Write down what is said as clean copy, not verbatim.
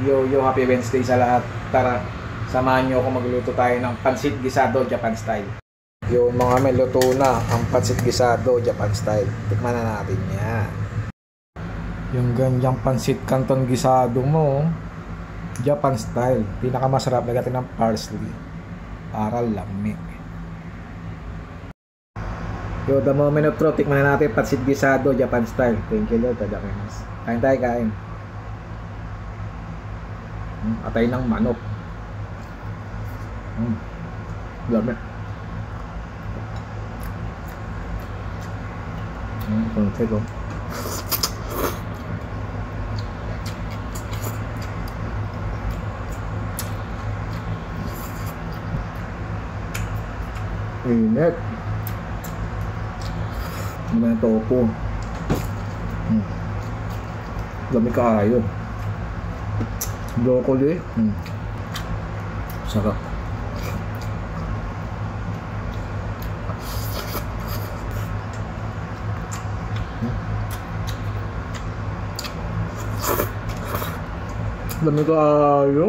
Yo, happy Wednesday sa lahat. Tara, samahan nyo ako magluto tayo ng pansit gisado Japan style. Yung mga may luto na ang pansit gisado Japan style. Tikman na natin yan. Yung ganyang pansit canton gisado mo, Japan style. Pinakamasarap, lagyan ng parsley. Para lami. Yo, the moment of truth, tikman na natin pansit gisado Japan style. Thank you Lord, tadakimasu. Kain tayo, kain. Atay ng manok. Dami. Konti ko. Init. May topo. Dami kayo. Broccoli. Sarap. Dami kayo.